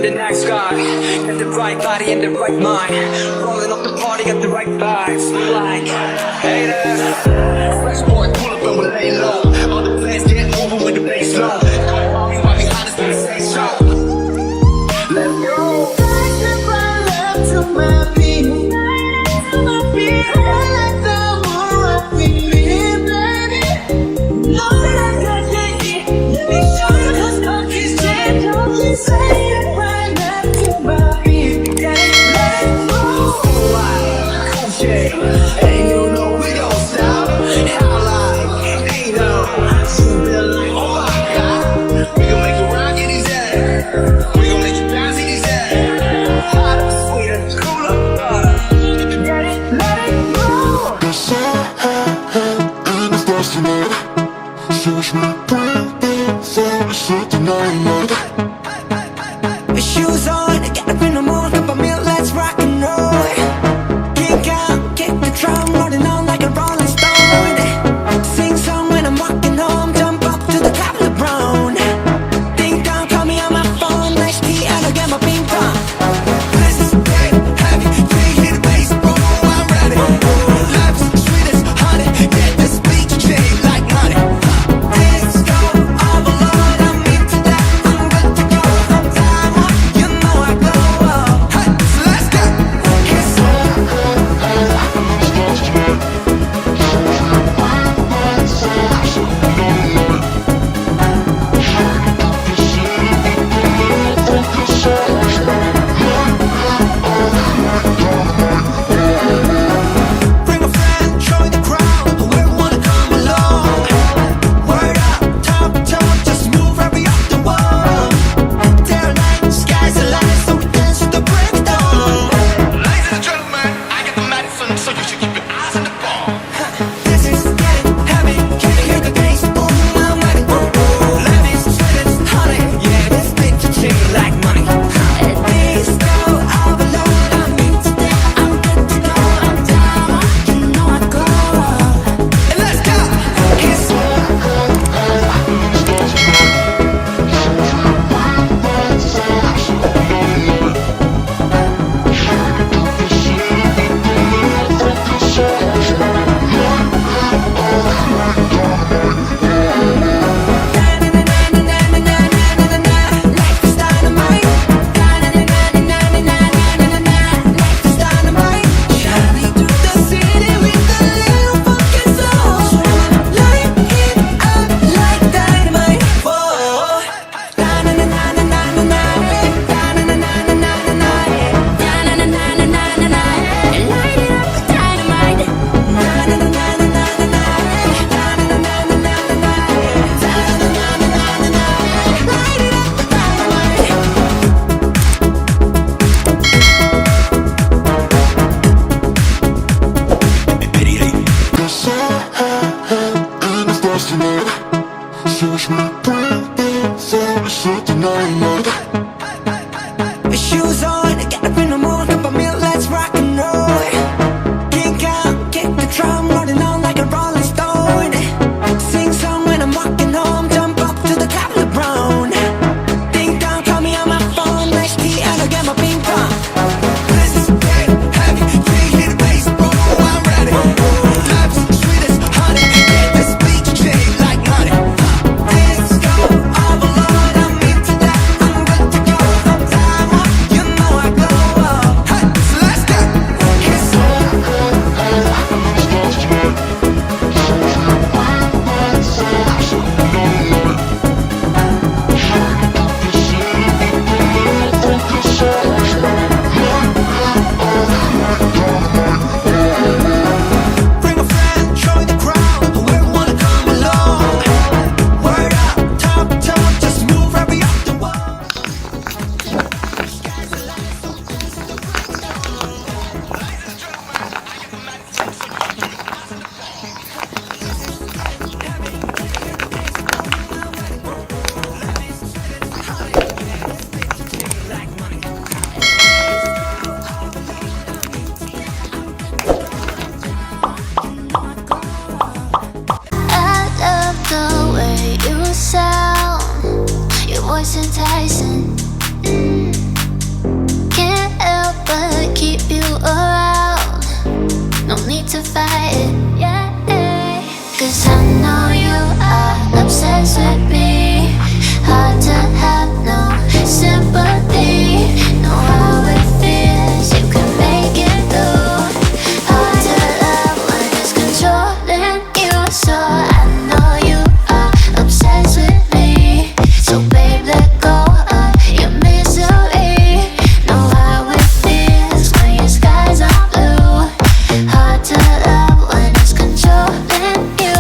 the night sky. Got the right body and the right mind. Rolling up the party, got the right vibes. Like, hey there. Fresh boy, pull up and we'll lay low. All the plans get moving with the bass low. Come on, me while behind us when we say so. Let's go. Love to my beat. To my beat. Let the world rock with me, baby. Know that I got that heat. Let me show you 'cause countries change. Don't you say it right now to my beat. Yeah, let's move. Come shake. And you know we don't stop. How like, ain't no. You feel like, oh my God. We gon' make you rock in these ass. We gon' make you bounce in these ass. Hot, sweet, and cool up. Get it, let it move. The sun and the stars tonight. So it's my birthday, so it's tonight. Shoes on, get up in the morning, cup of milk, let's rock and roll. Kick out, kick the drum, rolling on like a rolling stone. Sing song when I'm walking home, jump up to the top of the brown. Ding dong, call me on my phone, next key, and I'll get my ping pong. This is dead heavy, can't hear the bass, boom, I'm ready. Life's sweet as honey, get this beat shade like money. Disco overload, I'm into that, I'm good to go. I'm time up, you know I go up. Hey, so let's go. It's Bring a friend, join the crowd, whoever wanna come along. Word up, top, just move every up the wall. Day or night, sky's the limit, so we dance to the break of dawn. Ladies and gentlemen, I got the medicine, so you should keep your eyes on the ball. This is getting heavy, can't hear the bass, boom, I'm ready. Life is sweet as honey, yeah, this bitch a chick like money. Disco overload, I'm into that, I'm good to go. I'm down, you know I go up. And let's go. It's life is dynamite. Life is dynamite. Shining through the city with a little funky soul. Light it up like dynamite. Whoa. Light it up like dynamite. Light it up like dynamite. The sun and the stars tonight. So it's my birthday, so it's tonight. Shoes on, get up in the morning, cup of milk, let's rock and roll. Kick out, kick the drum, rolling on like a rolling stone. Sing song when I'm walking home, jump up to the top of the brown. Ding dong, call me on my phone, next key, and I'll get my ping pong. This is dead heavy, can't hear the bass, boom, I'm ready. Life's sweet as honey, get this beat shade like money. Disco overload, I'm into that, I'm good to go. I'm time up, you know I go up. Hey, so let's go. It's Bring a friend, join the crowd, whoever wanna come along. Word up, top, just move every up the wall. Sky's the limit, so we dance to the break of dawn. Ladies and gentlemen, I got the medicine, so you should keep your eyes on the ball. This is heavy, can't hear the bass, boom, I'm ready. Life is sweet as honey, yeah, this bitch a chick like money. I love the way you sound, your voice enticing. 'Cause I know you are obsessed with me. Hard to have no sympathy. Know how it feels, you can make it through. Hard to love when it's controlling you. So I know you are obsessed with me. So babe, let go of your misery. Know how it feels when your skies are blue. Hard to love when it's controlling you.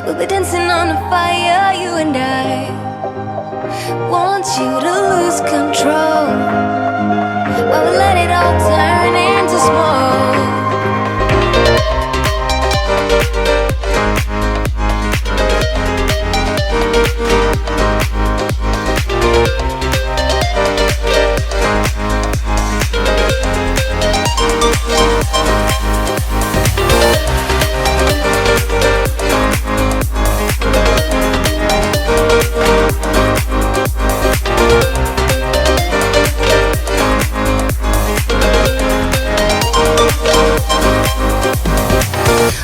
We'll be dancing on the fire, you and I. Want you to lose control, but we let it all turn into smoke.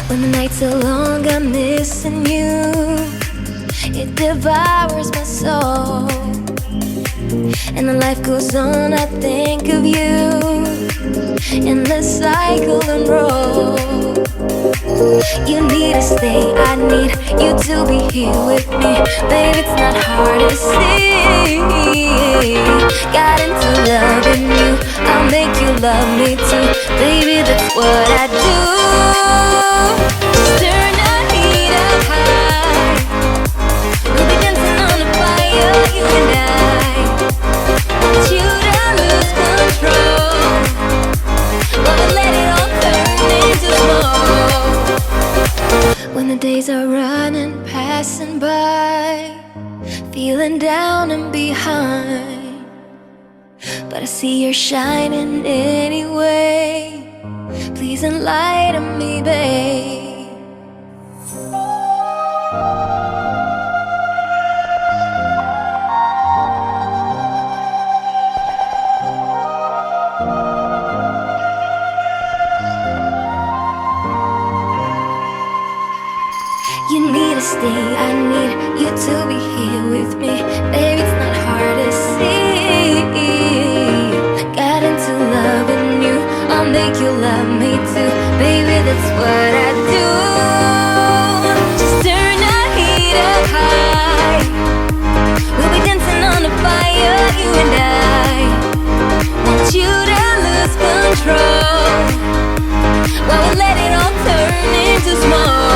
When the nights are long, I'm missing you. It devours my soul. And the life goes on, I think of you. In the cycle and roll. You need to stay, I need you to be here with me. Baby, it's not hard to see. Got into loving you, I'll make you love me too. Baby, that's what I do. Just turn the heat up high. We'll be dancing on the fire, you and I. Want you to lose control, but we'll let it all turn into smoke. When the days are running, passing by, feeling down and behind, but I see you're shining anyway. Please enlighten me, babe. You need to stay, I need you to be here with me. Baby, it's not hard to see. Got into loving you, I'll make you love me too. Baby, that's what I do. Just turn the heat up high. We'll be dancing on the fire, you and I. Want you to lose control, while we let it all turn into smoke.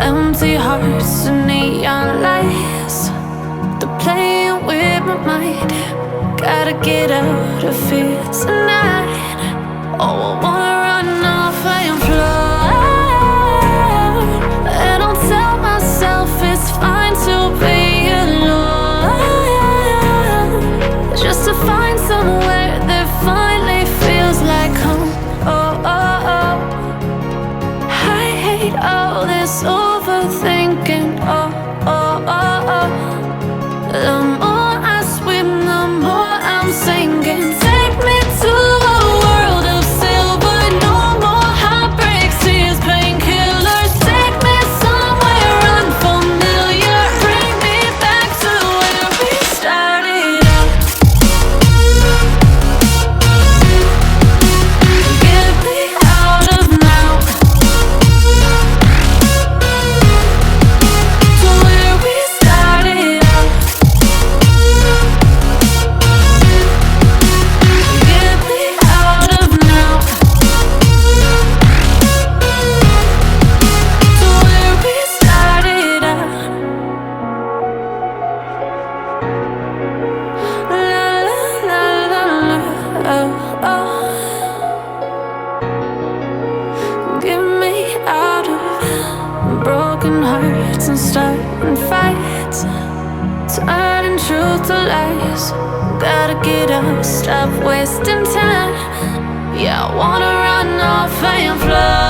Empty hearts and neon lights, they're playing with my mind. Gotta get out of here tonight. Oh, I wanna run off and fly. And I'll tell myself it's fine to be alone, just to find somewhere that finally feels like home. Oh, oh, oh. I hate all this overthinking. Oh, oh, oh, oh. The more I swim, the more I'm sinking. Take me to a world of silver. No more heartbreaks, tears, painkillers. Take me somewhere unfamiliar. Bring me back to where we started out. Get me out of now, to where we started out. Get me out of now, to where we started out. La la la la la, oh, oh. Get me out of broken hearts and starting fights, turning truth to lies. Gotta get up, stop wasting time. Yeah, I wanna run off and fly.